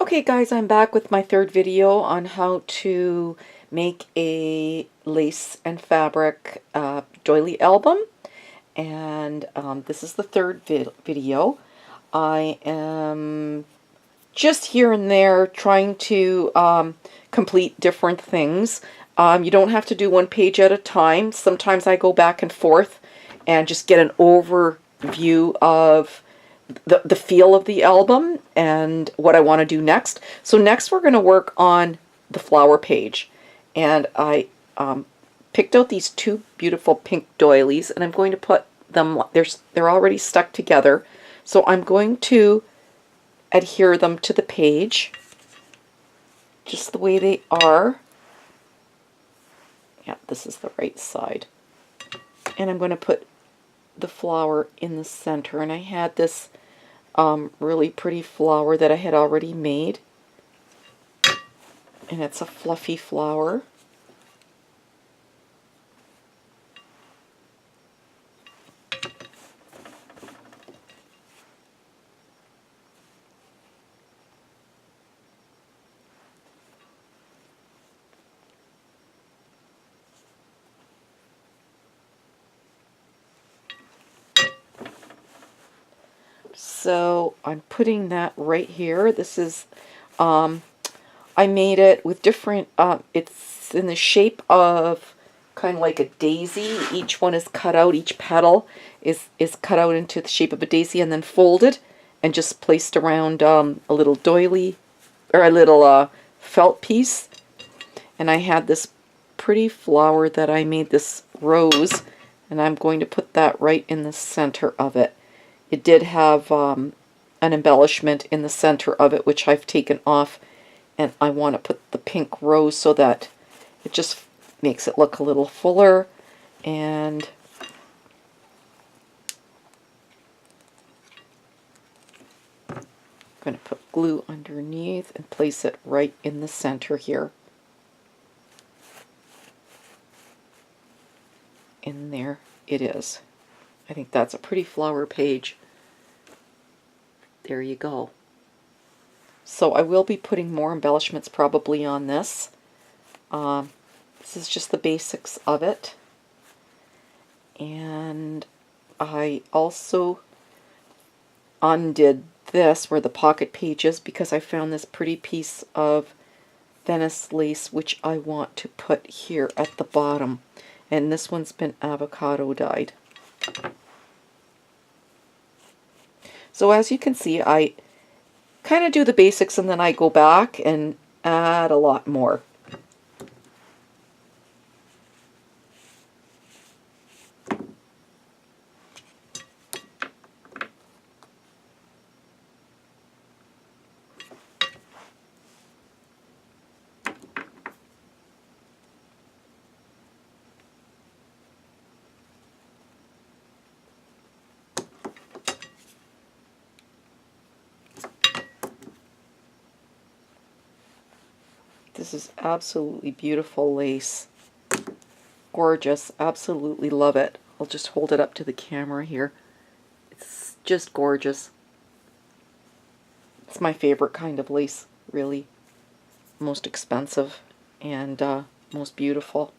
Okay guys, I'm back with my third video on how to make a lace and fabric doily album, and this is the third video. I am just here and there trying to complete different things. You don't have to do one page at a time. Sometimes I go back and forth and just get an overview of the feel of the album and what I want to do next. So next we're going to work on the flower page, and I picked out these two beautiful pink doilies, and I'm going to put them, they're already stuck together, so I'm going to adhere them to the page just the way they are. Yeah, this is the right side, and I'm going to put the flower in the center. And I had this really pretty flower that I had already made, and it's a fluffy flower. So I'm putting that right here. This is, I made it with different, it's in the shape of kind of like a daisy. Each one is cut out, each petal is cut out into the shape of a daisy and then folded and just placed around a little doily, or a little felt piece. And I had this pretty flower that I made, this rose, and I'm going to put that right in the center of it. It did have an embellishment in the center of it, which I've taken off, and I want to put the pink rose so that it just makes it look a little fuller. And I'm going to put glue underneath and place it right in the center here. And there it is. I think that's a pretty flower page. There you go. So I will be putting more embellishments probably on this. This is just the basics of it. And I also undid this where the pocket page is, because I found this pretty piece of Venice lace which I want to put here at the bottom. And this one's been avocado dyed. So as you can see, I kind of do the basics and then I go back and add a lot more. This is absolutely beautiful lace. Gorgeous. Absolutely love it. I'll just hold it up to the camera here. It's just gorgeous. It's my favorite kind of lace, really. Most expensive and most beautiful.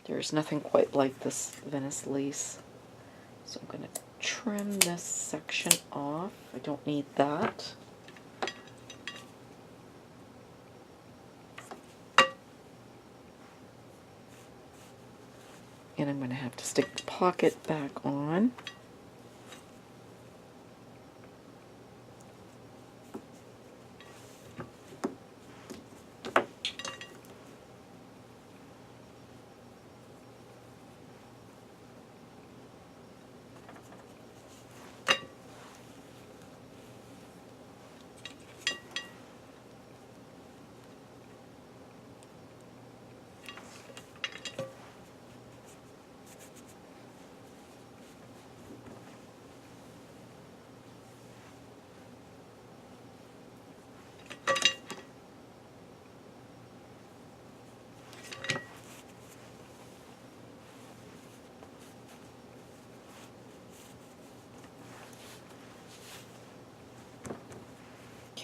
There's nothing quite like this Venice lace. So I'm going to trim this section off. I don't need that. And I'm going to have to stick the pocket back on.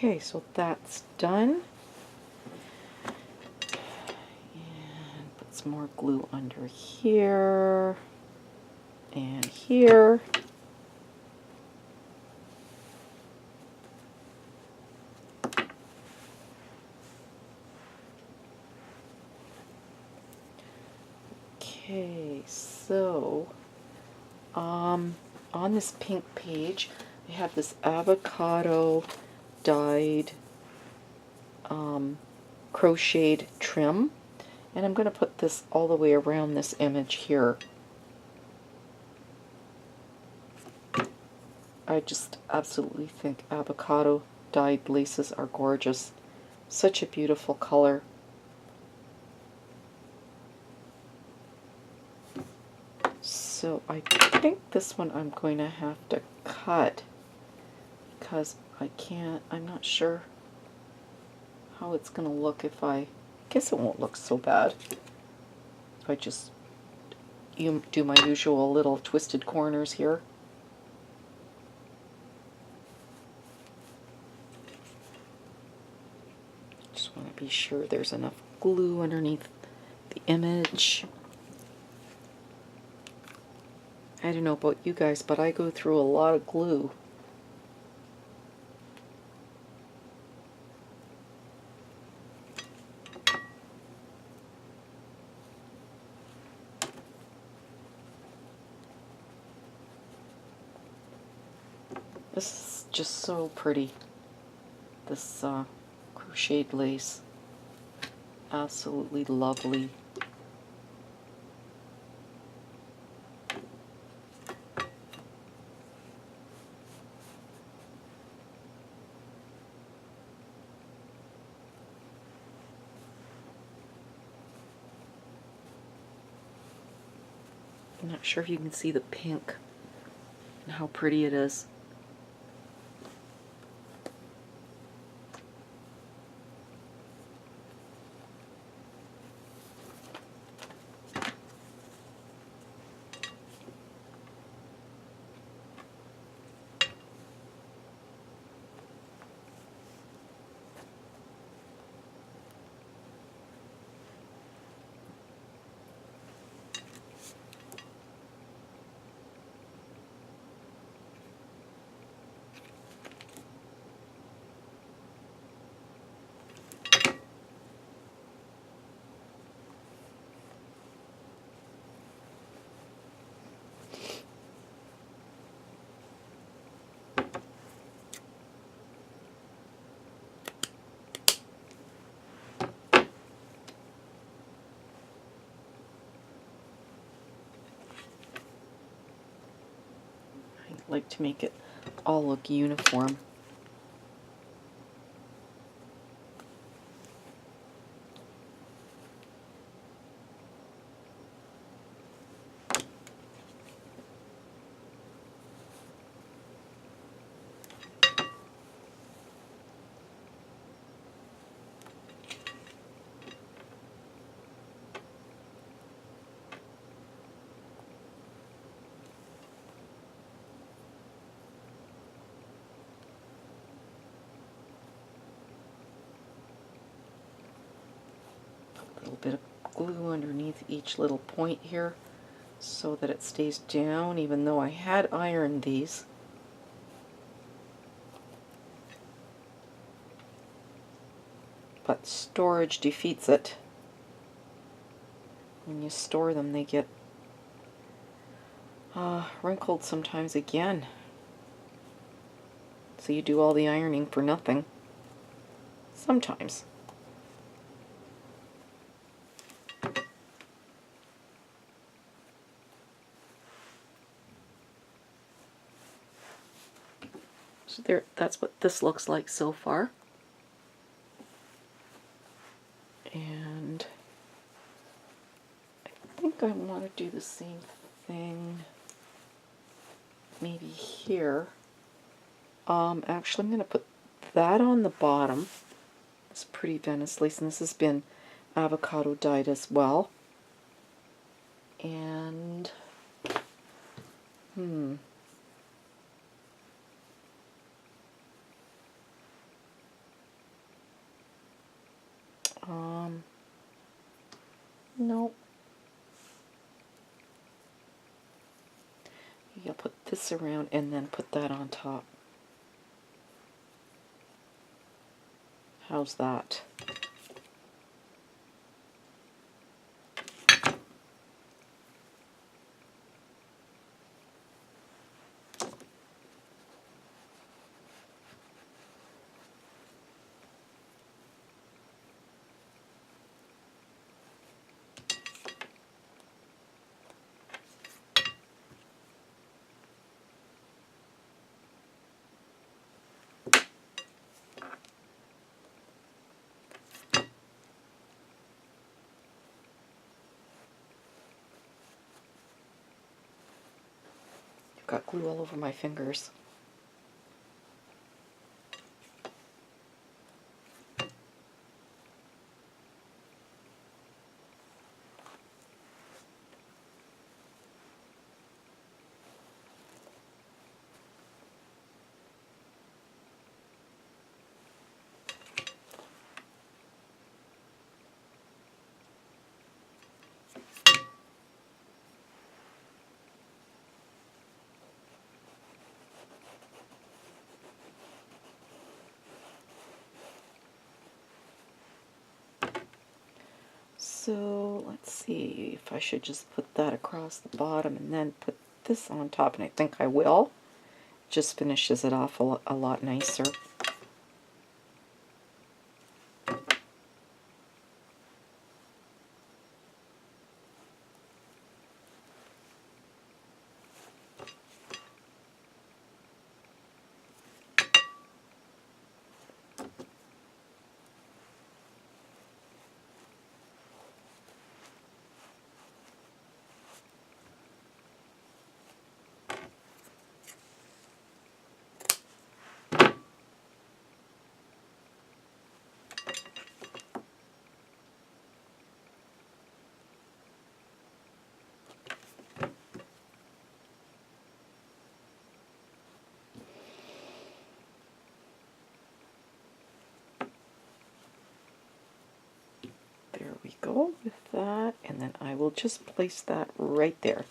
Okay, so that's done. And put some more glue under here and here. Okay, so on this pink page, I have this avocado dyed crocheted trim, and I'm going to put this all the way around this image here. I just absolutely think avocado dyed laces are gorgeous. Such a beautiful color. So I think this one I'm going to have to cut because I'm not sure how it's going to look if I guess it won't look so bad if I just do my usual little twisted corners here. Just want to be sure there's enough glue underneath the image. I don't know about you guys, but I go through a lot of glue. This is just so pretty, this crocheted lace. Absolutely lovely. I'm not sure if you can see the pink and how pretty it is. I like to make it all look uniform. A little bit of glue underneath each little point here so that it stays down, even though I had ironed these. But storage defeats it. When you store them, they get wrinkled sometimes again. So you do all the ironing for nothing. Sometimes. So there, that's what this looks like so far. And I think I want to do the same thing maybe here. Actually, I'm going to put that on the bottom. It's pretty Venice lace, and this has been avocado dyed as well. And Nope. You'll put this around and then put that on top. How's that? Got glue all over my fingers. So let's see if I should just put that across the bottom and then put this on top, and I think I will. Just finishes it off a lot nicer. There we go with that, and then I will just place that right there.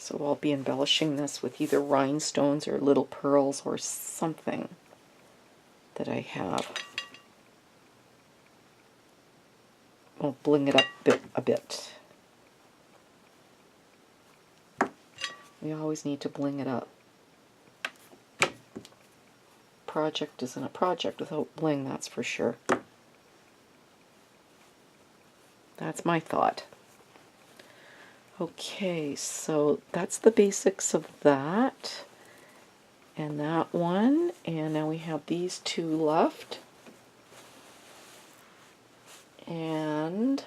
So I'll be embellishing this with either rhinestones or little pearls or something that I have. I'll bling it up a bit. We always need to bling it up. Project isn't a project without bling, that's for sure. That's my thought. Okay, so that's the basics of that. And that one. And now we have these two left. And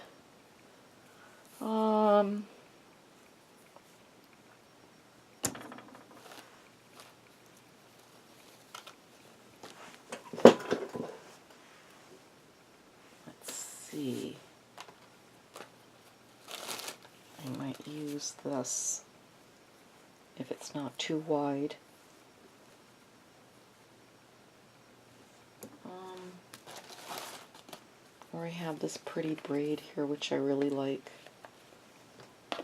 let's see. I might use this if it's not too wide. Or I have this pretty braid here, which I really like. I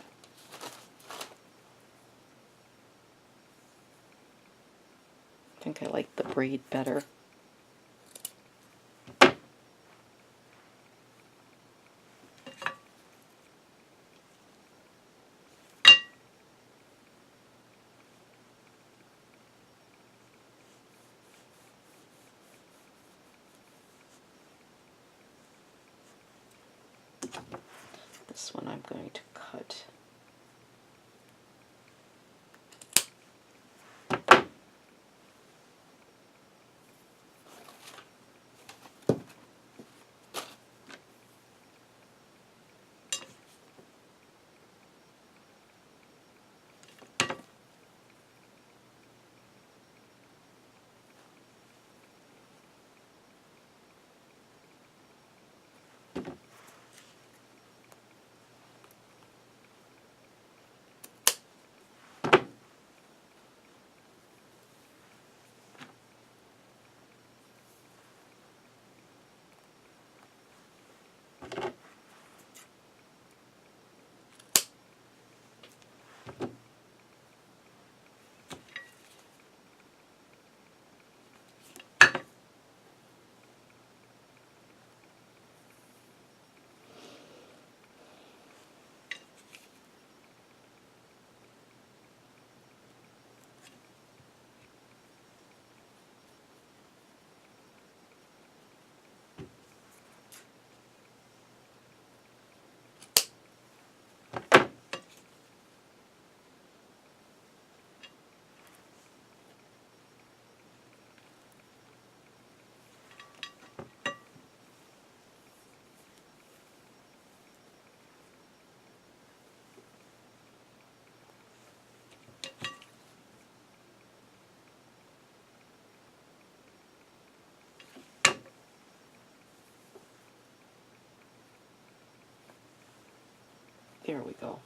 think I like the braid better. this one I'm going to cut. There we go.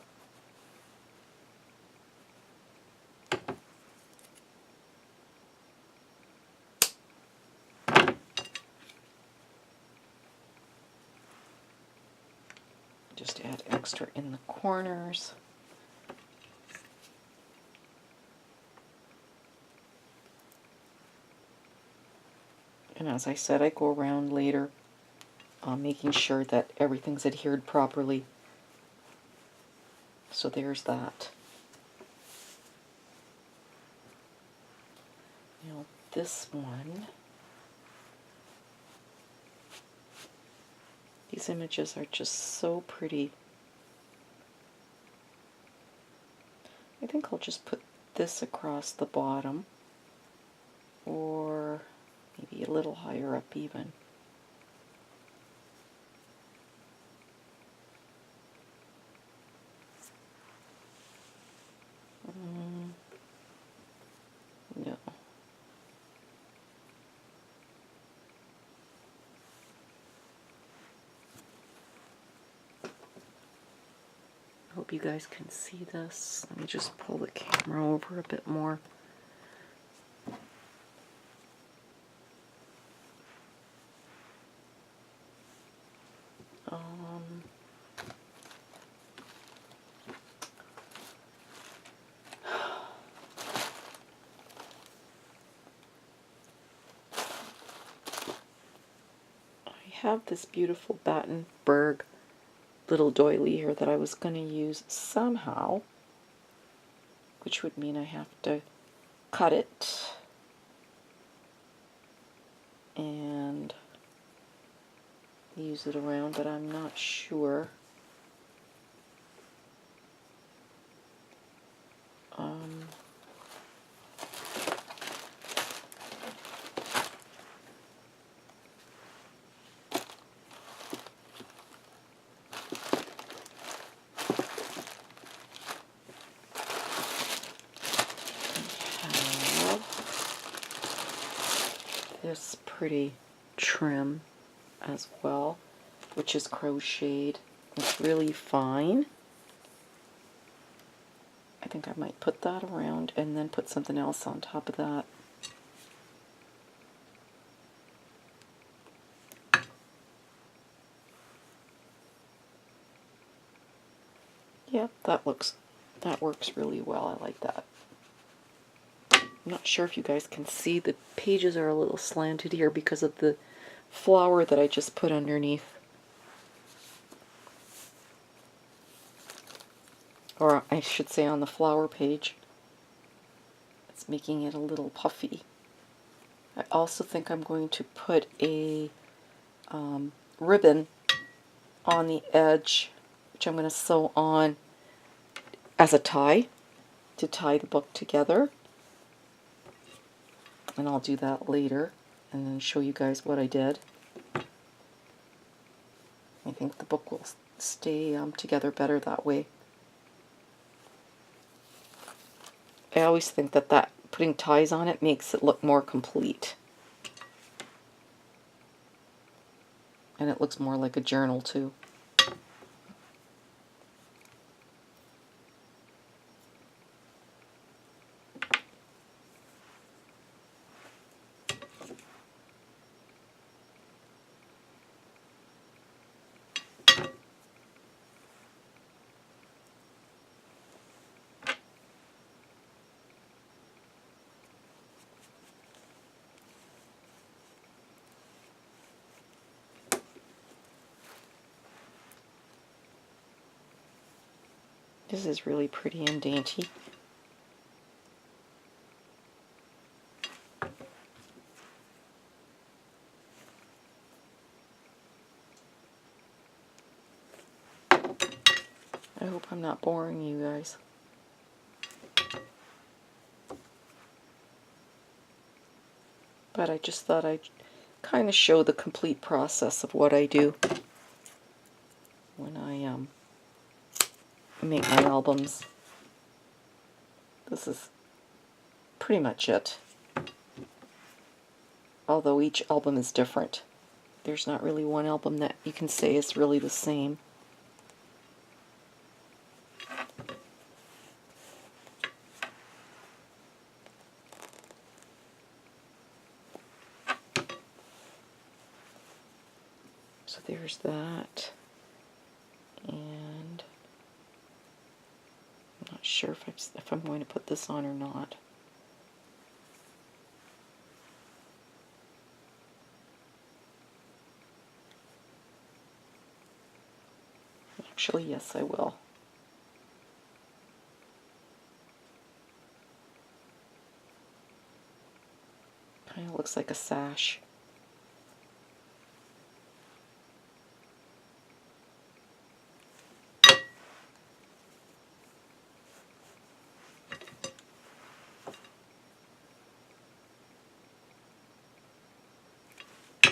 Just add extra in the corners. And as I said, I go around later making sure that everything's adhered properly. So there's that. Now this one, these images are just so pretty. I think I'll just put this across the bottom, or maybe a little higher up even. No. I hope you guys can see this. Let me just pull the camera over a bit more. I have this beautiful Battenberg little doily here that I was going to use somehow, which would mean I have to cut it and use it around, but I'm not sure. This pretty trim as well, which is crocheted. It's really fine. I think I might put that around and then put something else on top of that. Yep, that works really well. I like that. I'm not sure if you guys can see, the pages are a little slanted here because of the flower that I just put underneath. Or I should say on the flower page. It's making it a little puffy. I also think I'm going to put a ribbon on the edge which I'm going to sew on as a tie to tie the book together. And I'll do that later and then show you guys what I did. I think the book will stay together better that way. I always think that putting ties on it makes it look more complete. And it looks more like a journal too. This is really pretty and dainty. I hope I'm not boring you guys. But I just thought I'd kind of show the complete process of what I do when I make my albums. This is pretty much it. Although each album is different. There's not really one album that you can say is really the same. So there's that. And I'm not sure if I'm going to put this on or not. Actually, yes, I will. Kind of looks like a sash.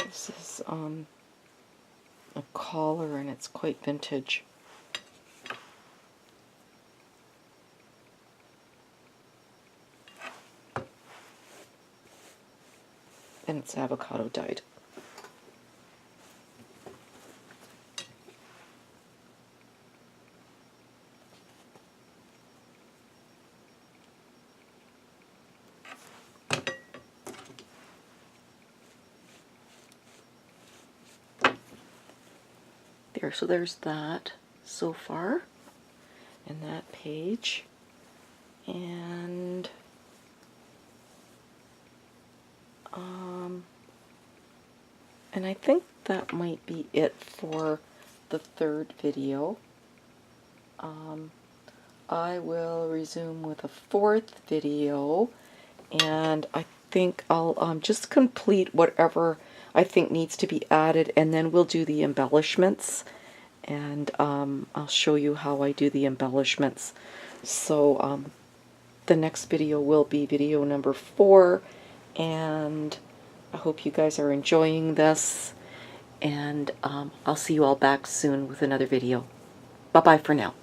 This is a collar, and it's quite vintage. And it's avocado dyed. There, so there's that so far, and that page, and I think that might be it for the third video. I will resume with a fourth video, and I think I'll just complete whatever I think needs to be added, and then we'll do the embellishments, and I'll show you how I do the embellishments. So the next video will be video number 4, and I hope you guys are enjoying this, and I'll see you all back soon with another video. Bye-bye for now.